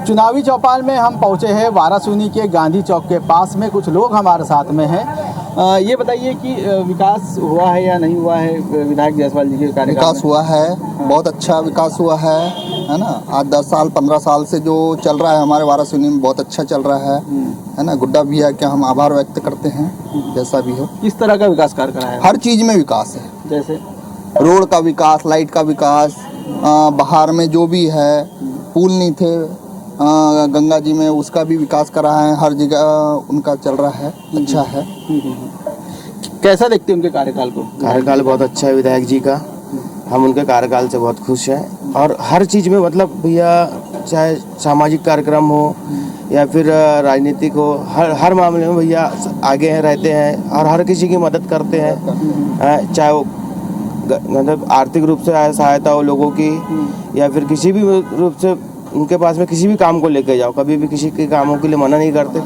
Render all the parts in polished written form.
चुनावी चौपाल में हम पहुंचे हैं वारासूनी के गांधी चौक के पास में। कुछ लोग हमारे साथ में हैं। ये बताइए कि विकास हुआ है या नहीं हुआ है विधायक जायसवाल जी के कार्यकाल में? विकास हुआ है, बहुत अच्छा विकास हुआ है ना। आज 10 साल 15 साल से जो चल रहा है हमारे वारासूनी में बहुत अच्छा चल रहा है ना। गुड्डा भैया के हम आभार व्यक्त करते हैं, जैसा भी हो। किस तरह का विकास कार्य करा है? हर चीज़ में विकास है, जैसे रोड का विकास, लाइट का विकास, बाहर में जो भी है पुल नहीं थे गंगा जी में, उसका भी विकास करा है। हर जगह उनका चल रहा है, अच्छा है। कैसा देखते हैं उनके कार्यकाल को? कार्यकाल बहुत अच्छा है विधायक जी का, हम उनके कार्यकाल से बहुत खुश हैं। और हर चीज़ में मतलब भैया, चाहे सामाजिक कार्यक्रम हो या फिर राजनीतिक हो, हर मामले में भैया आगे हैं, रहते हैं और हर किसी की मदद करते हैं। चाहे वो मतलब आर्थिक रूप से सहायता हो लोगों की या फिर किसी भी रूप से उनके पास में किसी भी काम को लेके जाओ, कभी भी किसी के कामों के लिए मना नहीं करते।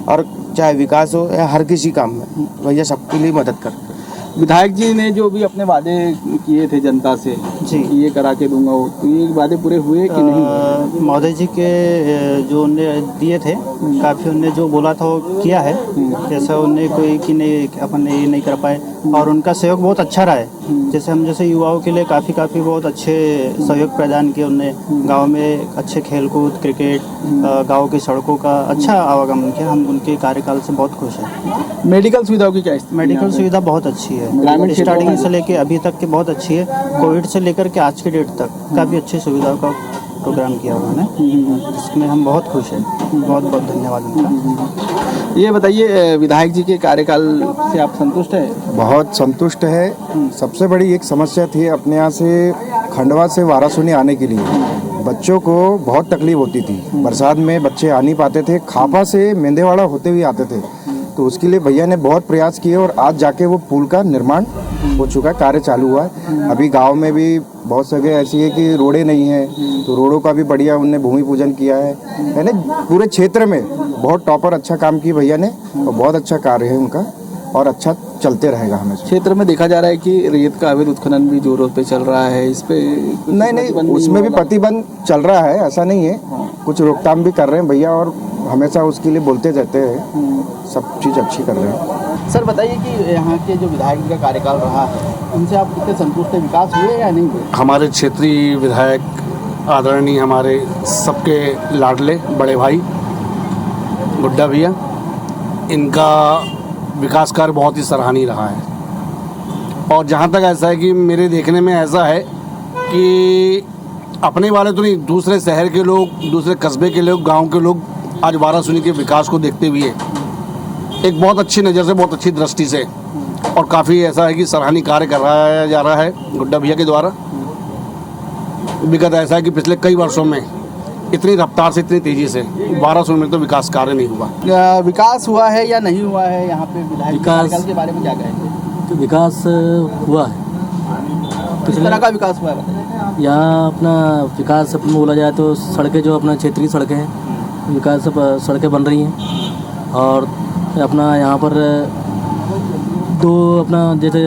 और चाहे विकास हो या हर किसी काम में भैया सबके लिए मदद करते। विधायक जी ने जो भी अपने वादे किए थे जनता से जी, ये करा के दूंगा, तो ये वादे पूरे हुए कि नहीं? मोदी जी के जो उन्हें दिए थे काफ़ी, उन्हें जो बोला था वो किया है। जैसे उन्हें कोई कि नहीं अपन ये नहीं कर पाए, और उनका सहयोग बहुत अच्छा रहा है। जैसे हम जैसे युवाओं के लिए काफ़ी बहुत अच्छे सहयोग प्रदान किए उन्होंने। गांव में अच्छे खेलकूद, क्रिकेट, गांव की सड़कों का अच्छा आवागमन किया। हम उनके कार्यकाल से बहुत खुश हैं। मेडिकल सुविधाओं की क्या स्थिति? मेडिकल सुविधा बहुत अच्छी है, ग्रामीण स्टार्टिंग से लेके अभी तक की बहुत अच्छी है। कोविड से लेकर के आज की डेट तक काफ़ी अच्छी सुविधाओं का प्रोग्राम किया उन्होंने, जिसमें हम बहुत खुश हैं। बहुत बहुत धन्यवाद उनका। ये बताइए, विधायक जी के कार्यकाल से आप संतुष्ट हैं? बहुत संतुष्ट है। सबसे बड़ी एक समस्या थी अपने यहाँ से खंडवा से वारासूनी आने के लिए, बच्चों को बहुत तकलीफ होती थी। बरसात में बच्चे आ नहीं पाते थे, खापा से मेंदेवाड़ा होते हुए आते थे। तो उसके लिए भैया ने बहुत प्रयास किए और आज जाके वो पुल का निर्माण हो चुका है, कार्य चालू हुआ है। अभी गांव में भी बहुत जगह ऐसी है कि रोडें नहीं है, तो रोडों का भी बढ़िया उनने भूमि पूजन किया है ना। पूरे क्षेत्र में बहुत टॉपर अच्छा काम किया भैया ने, और बहुत अच्छा कार्य है उनका और अच्छा चलते रहेगा हमेशा। क्षेत्र में देखा जा रहा है कि रेत का अवैध उत्खनन भी जोरों पे चल रहा है, इस पे नहीं, उसमें भी प्रतिबंध चल रहा है, ऐसा नहीं है। कुछ रोकथाम भी कर रहे हैं भैया और हमेशा उसके लिए बोलते रहते हैं। सब चीज़ अच्छी कर रहे हैं। सर बताइए कि यहाँ के जो विधायक जी का कार्यकाल रहा है, उनसे आप कितने संतुष्ट हैं? विकास हुए या नहीं हुए? हमारे क्षेत्रीय विधायक आदरणीय, हमारे सबके लाडले बड़े भाई गुड्डा भैया, इनका विकास कार्य बहुत ही सराहनीय रहा है। और जहाँ तक ऐसा है कि मेरे देखने में ऐसा है कि अपने वाले तो नहीं, दूसरे शहर के लोग, दूसरे कस्बे के लोग, गांव के लोग आज वारासूनी के विकास को देखते हुए एक बहुत अच्छी नज़र से, बहुत अच्छी दृष्टि से, और काफ़ी ऐसा है कि सराहनीय कार्य कराया जा रहा है गुड्डा भैया के द्वारा। विगत ऐसा है कि पिछले कई वर्षों में इतनी रफ्तार से, इतनी तेज़ी से वारासूनी में तो विकास कार्य नहीं हुआ। विकास हुआ है या नहीं हुआ है यहाँ पे? विधायक कार्यकाल के बारे में क्या कहेंगे? तो विकास हुआ है। किस तरह का विकास हुआ है? यहाँ अपना विकास अपन बोला जाए तो सड़कें, जो अपना क्षेत्रीय सड़कें हैं, विकास सड़कें बन रही हैं। और अपना यहाँ पर दो अपना जैसे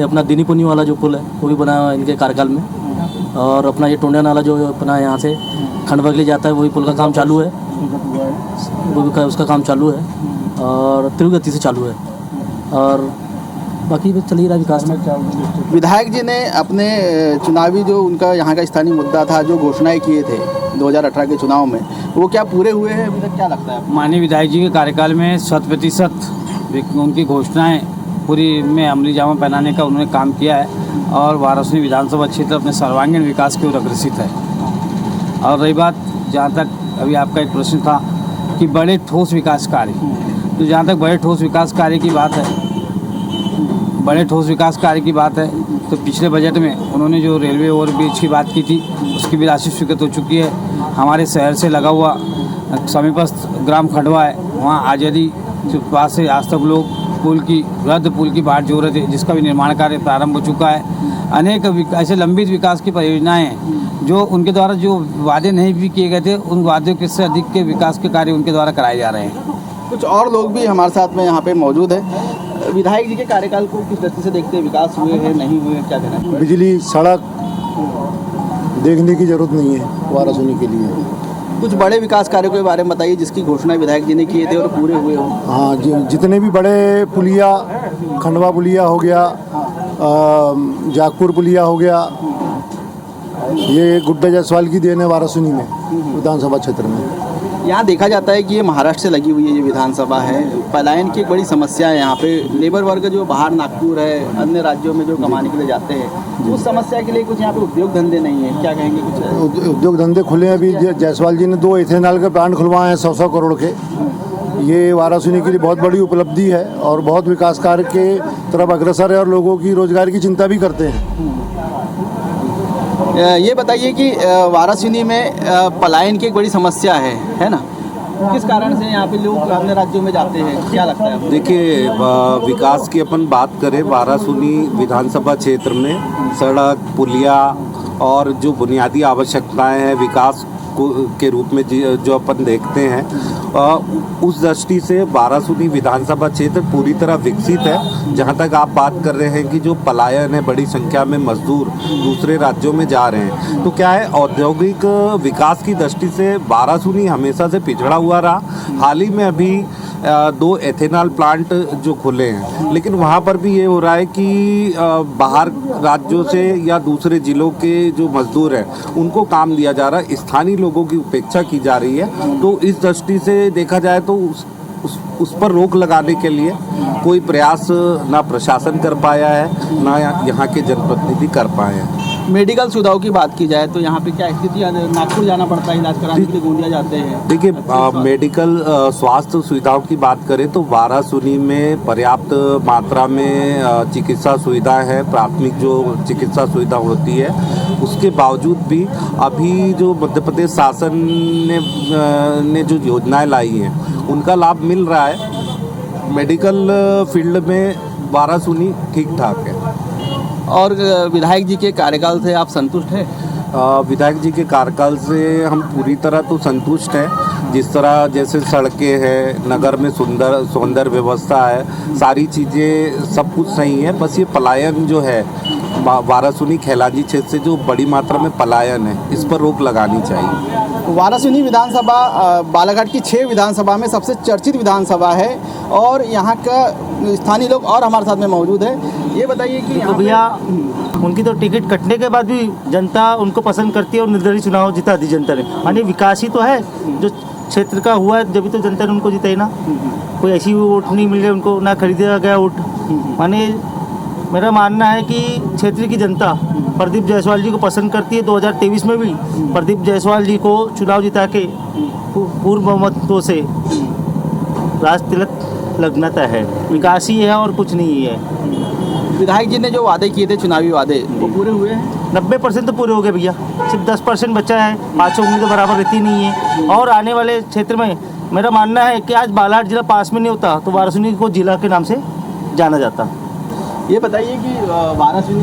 अपना दीनी पुनी वाला जो पुल है वो भी बना हुआ इनके कार्यकाल में। और अपना ये टोंडा नाला जो अपना यहाँ से खंडवा के लिए जाता है, वही पुल का काम चालू है, वो भी उसका काम चालू है और तीव्र गति से चालू है। और बाकी भी चल ही रहा विकास में। विधायक जी ने अपने चुनावी जो उनका यहाँ का स्थानीय मुद्दा था, जो घोषणाएं किए थे 2018 के चुनाव में, वो क्या पूरे हुए हैं अभी तक? क्या लगता है? माननीय विधायक जी के कार्यकाल में 100% उनकी घोषणाएं पूरी में अमली जामा पहनाने का उन्होंने काम किया है। और वारासूनी विधानसभा क्षेत्र अपने सर्वांगीण विकास की ओर अग्रसित है। और रही बात, जहाँ तक अभी आपका एक प्रश्न था कि बड़े ठोस विकास कार्य, तो जहाँ तक बड़े ठोस विकास कार्य की बात है, तो पिछले बजट में उन्होंने जो रेलवे ओवरब्रिज की बात की थी, उसकी भी राशि स्वीकृत हो चुकी है। हमारे शहर से लगा हुआ समीपस्थ ग्राम खंडवा है, वहाँ आज़ादी के पास से आज तक लोग पुल की बाट जोड़ रहे थे, जिसका भी निर्माण कार्य प्रारंभ हो चुका है। अनेक ऐसे लंबित विकास की परियोजनाएं हैं जो उनके द्वारा जो वादे नहीं भी किए गए थे, उन वादों से अधिक के विकास के कार्य उनके द्वारा कराए जा रहे हैं। कुछ और लोग भी हमारे साथ में यहाँ पे मौजूद है। विधायक जी के कार्यकाल को किस दृष्टि से देखते हैं? विकास हुए हैं, नहीं हुए, क्या कहना है? बिजली, सड़क, देखने की जरूरत नहीं है वारासुनी के लिए। कुछ बड़े विकास कार्यों के बारे में बताइए जिसकी घोषणा विधायक जी ने किए थे और पूरे हुए हो। हाँ, जितने भी बड़े पुलिया, खंडवा पुलिया हो गया, जागपुर पुलिया हो गया, ये गुड्डा जायसवाल की देन है वारासुनी में, विधानसभा क्षेत्र में। यहाँ देखा जाता है कि ये महाराष्ट्र से लगी हुई है, ये विधानसभा है। पलायन की एक बड़ी समस्या है यहाँ पे। लेबर वर्ग जो बाहर नागपुर है, अन्य राज्यों में जो कमाने के लिए जाते हैं, उस समस्या के लिए कुछ यहाँ पे उद्योग धंधे नहीं है, क्या कहेंगे कुछ? उद्योग धंधे खुले हैं अभी। जायसवाल जी ने 2 इथेनॉल के प्लांट खुलवाए हैं 100-100 करोड़ के। ये वारासुनी के लिए बहुत बड़ी उपलब्धि है और बहुत विकास कार्य के तरफ अग्रसर है और लोगों की रोजगार की चिंता भी करते हैं। ये बताइए कि वाराणसी में पलायन की एक बड़ी समस्या है ना? किस कारण से यहाँ पे लोग अन्य राज्यों में जाते हैं, क्या लगता है? देखिए, विकास की अपन बात करें, वाराणसी विधानसभा क्षेत्र में सड़क, पुलिया और जो बुनियादी आवश्यकताएं हैं विकास के रूप में जो अपन देखते हैं, उस दृष्टि से वाराणसी विधानसभा क्षेत्र पूरी तरह विकसित है। जहां तक आप बात कर रहे हैं कि जो पलायन है, बड़ी संख्या में मजदूर दूसरे राज्यों में जा रहे हैं, तो क्या है, औद्योगिक विकास की दृष्टि से वाराणसी हमेशा से पिछड़ा हुआ रहा। हाल ही में अभी 2 एथेनॉल प्लांट जो खुले हैं, लेकिन वहाँ पर भी ये हो रहा है कि बाहर राज्यों से या दूसरे ज़िलों के जो मजदूर हैं उनको काम दिया जा रहा है, स्थानीय लोगों की उपेक्षा की जा रही है। तो इस दृष्टि से देखा जाए तो उस पर रोक लगाने के लिए कोई प्रयास ना प्रशासन कर पाया है, ना यहाँ के जनप्रतिनिधि कर पाए हैं। मेडिकल सुविधाओं की बात की जाए तो यहाँ पे क्या स्थिति है? नागपुर जाना पड़ता है इलाज कराने के लिए, गोंदिया जाते हैं। देखिए, मेडिकल स्वास्थ्य सुविधाओं की बात करें तो वाराणसी में पर्याप्त मात्रा में चिकित्सा सुविधाएं हैं। प्राथमिक जो चिकित्सा सुविधा होती है, उसके बावजूद भी अभी जो मध्य प्रदेश शासन ने जो योजनाएं लाई हैं उनका लाभ मिल रहा है। मेडिकल फील्ड में वाराणसी ठीक ठाक है। और विधायक जी के कार्यकाल से आप संतुष्ट हैं? विधायक जी के कार्यकाल से हम पूरी तरह तो संतुष्ट हैं। जिस तरह जैसे सड़कें हैं, नगर में सौंदर्य व्यवस्था है, सारी चीज़ें सब कुछ सही है। बस ये पलायन जो है वाराणसी खैलाजी क्षेत्र से जो बड़ी मात्रा में पलायन है, इस पर रोक लगानी चाहिए। वाराणसी विधानसभा बालाघाट की 6 विधानसभा में सबसे चर्चित विधानसभा है और यहाँ का स्थानीय लोग और हमारे साथ में मौजूद है। ये बताइए कि तो भैया उनकी तो टिकट कटने के बाद भी जनता उनको पसंद करती है और निर्दलीय चुनाव जिता दी जनता ने। मानिए विकास ही तो है जो क्षेत्र का हुआ है, जब तो जनता ने उनको जिताई ना। कोई ऐसी वोट नहीं मिल रही उनको, ना खरीदा गया वोट। मानिए मेरा मानना है कि क्षेत्र की जनता प्रदीप जायसवाल जी को पसंद करती है। 2023 में भी प्रदीप जायसवाल जी को चुनाव जिता के पूर्ण बहुमतों से राज तिलक लगना तय है। विकास ही है और कुछ नहीं है। विधायक जी ने जो वादे किए थे, चुनावी वादे, वो पूरे हुए हैं? 90% तो पूरे हो गए भैया, सिर्फ 10% बचा है। 500 उम्मीद तो बराबर रहती नहीं है। और आने वाले क्षेत्र में मेरा मानना है कि आज बालाघाट जिला पास में नहीं होता तो वाराणसी को जिला के नाम से जाना जाता। ये बताइए कि वाराणसी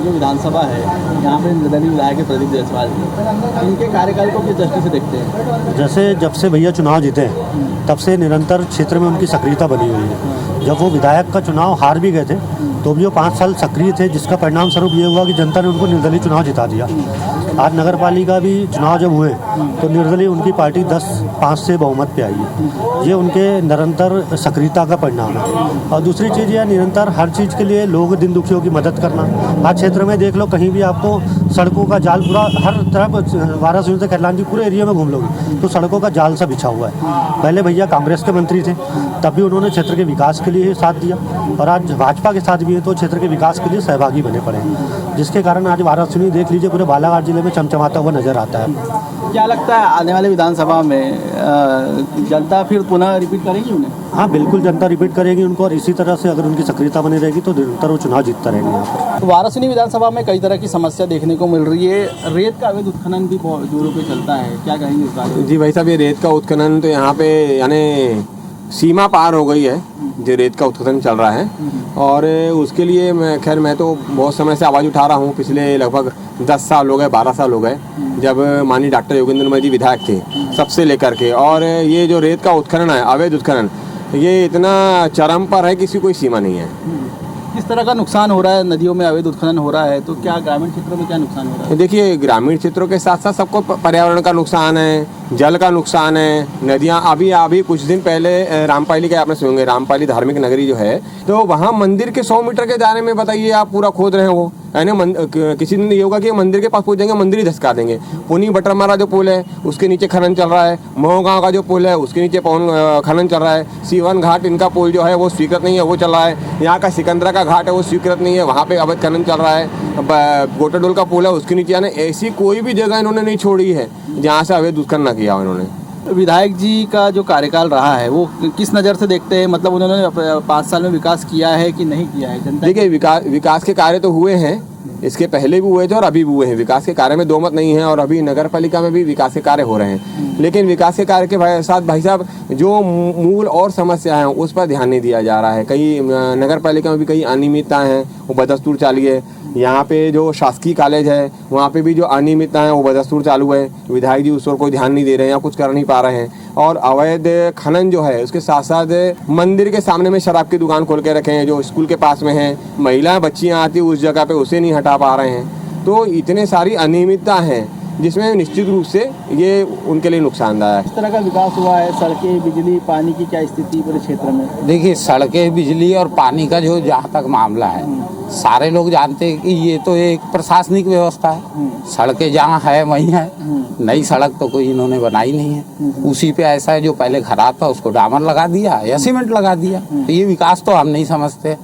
जो विधानसभा है, यहाँ पे निर्दलीय विधायक है प्रदीप जायसवाल जी, इनके कार्यकाल को किस दृष्टि से देखते हैं? जैसे जब से भैया चुनाव जीते हैं तब से निरंतर क्षेत्र में उनकी सक्रियता बनी हुई है। जब वो विधायक का चुनाव हार भी गए थे तो भी वो 5 साल सक्रिय थे, जिसका परिणाम स्वरूप ये हुआ कि जनता ने उनको निर्दलीय चुनाव जिता दिया। आज नगर पालिका भी चुनाव जब हुए तो निर्दलीय उनकी पार्टी 10-5 से बहुमत पे आई है। ये उनके निरंतर सक्रियता का परिणाम है। और दूसरी चीज़ यह निरंतर हर चीज़ के लिए लोग दिन दुखियों की मदद करना। आज क्षेत्र में देख लो, कहीं भी आपको सड़कों का जाल पूरा हर तरफ, वाराणसी से खैलांजी पूरे एरिया में घूम लोगे तो सड़कों का जाल सा बिछा हुआ है। पहले भैया कांग्रेस के मंत्री थे, तब भी उन्होंने क्षेत्र के विकास के लिए साथ दिया और आज भाजपा के साथ भी है तो क्षेत्र के विकास के लिए सहभागी बने पड़े हैं, जिसके कारण आज वाराणसी देख लीजिए पूरे बालाघाट जिले में चमचमाता हुआ नजर आता है। क्या लगता है आने वाले विधानसभा में जनता फिर पुनः रिपीट करेगी उन्हें? हाँ, बिल्कुल जनता रिपीट करेगी उनको, और इसी तरह से अगर उनकी सक्रियता बनी रहेगी तो निरंतर वो चुनाव जीतता रहेंगे यहाँ पर। तो वाराणसी विधानसभा में कई तरह की समस्या देखने को मिल रही है। रेत का अवैध उत्खनन भी बहुत जोरों पे चलता है, क्या कहेंगे इस बारे में? जी भाई साहब, ये रेत का उत्खनन तो यहाँ पे यानी सीमा पार हो गई है जो रेत का उत्खनन चल रहा है। और उसके लिए मैं तो बहुत समय से आवाज़ उठा रहा हूँ। पिछले लगभग 10 साल हो गए, 12 साल हो गए, जब माननीय डॉक्टर योगेंद्र मई जी विधायक थे, सबसे लेकर के। और ये जो रेत का उत्खनन है, अवैध उत्खनन, ये इतना चरम पर है, किसी कोई सीमा नहीं है। किस तरह का नुकसान हो रहा है? नदियों में अवैध उत्खनन हो रहा है, तो क्या ग्रामीण क्षेत्रों में क्या नुकसान हो रहा है? देखिए, ग्रामीण क्षेत्रों के साथ साथ सबको पर्यावरण का नुकसान है, जल का नुकसान है। नदियाँ अभी कुछ दिन पहले रामपाली के आपने सुनेंगे, रामपाली धार्मिक नगरी जो है, तो वहाँ मंदिर के 100 मीटर के दायरे में बताइए आप पूरा खोद रहे हैं वो, है ना। किसी दिन ये होगा कि मंदिर के पास पहुंच जाएंगे, मंदिर ही धसका देंगे। पुनी बटरमारा जो पुल है उसके नीचे खनन चल रहा है, महो गाँव का जो पुल है उसके नीचे खनन चल रहा है, सीवन घाट इनका पुल जो है वो स्वीकृत नहीं है, वो चल रहा है। यहाँ का सिकंदरा का घाट है वो स्वीकृत नहीं है, वहाँ पे अवैध खनन चल रहा है। गोटाडोल का पुल है उसके नीचे, यानी ऐसी कोई भी जगह इन्होंने नहीं छोड़ी है जहाँ से अवैध उत्खनन न किया इन्होंने। विधायक जी का जो कार्यकाल रहा है वो किस नज़र से देखते हैं? मतलब उन्होंने 5 साल में विकास किया है कि नहीं किया है? जनता देखिए, विकास के कार्य तो हुए हैं, इसके पहले भी हुए थे और अभी भी हुए हैं। विकास के कार्य में दो मत नहीं है, और अभी नगर पालिका में भी विकास के कार्य हो रहे हैं। लेकिन विकास के कार्य के साथ भाई साहब जो मूल और समस्या है उस पर ध्यान नहीं दिया जा रहा है। कई नगर पालिका में भी कई अनियमितताएं हैं, वो बदस्तूर चालू है। यहाँ पे जो शासकीय कॉलेज है वहाँ पे भी जो अनियमितता है वो बदस्तूर चालू है। विधायक जी उस पर कोई ध्यान नहीं दे रहे हैं या कुछ कर नहीं पा रहे हैं। और अवैध खनन जो है उसके साथ साथ मंदिर के सामने में शराब की दुकान खोल के रखे हैं, जो स्कूल के पास में है, महिलाएं बच्चियां आती उस जगह पे उसे नहीं हटा पा रहे हैं। तो इतने सारी अनियमितता हैं जिसमें निश्चित रूप से ये उनके लिए नुकसानदायक है। इस तरह का विकास हुआ है, सड़कें, बिजली, पानी की क्या स्थिति पूरे क्षेत्र में? देखिए, सड़कें, बिजली और पानी का जो जहाँ तक मामला है, सारे लोग जानते हैं कि ये तो एक प्रशासनिक व्यवस्था है। सड़कें जहाँ है वहीं है, नई सड़क तो कोई इन्होंने बनाई नहीं है। उसी पे ऐसा है जो पहले खराब था उसको डामर लगा दिया या सीमेंट लगा दिया, तो ये विकास तो हम नहीं समझते।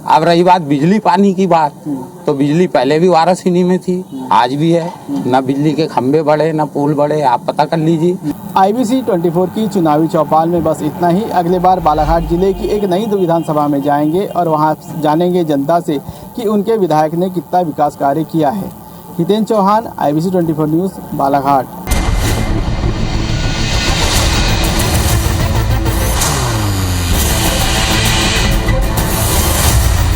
अब रही बात बिजली पानी की बात, तो बिजली पहले भी वारासिनी में थी, आज भी है। ना बिजली के खंभे बढ़े ना पुल बढ़े, आप पता कर लीजिए। IBC 24 की चुनावी चौपाल में बस इतना ही। अगले बार बालाघाट जिले की एक नई विधानसभा में जाएंगे और वहां जानेंगे जनता से कि उनके विधायक ने कितना विकास कार्य किया है। Hiten Chauhan, IBC 24 news, Balaghat.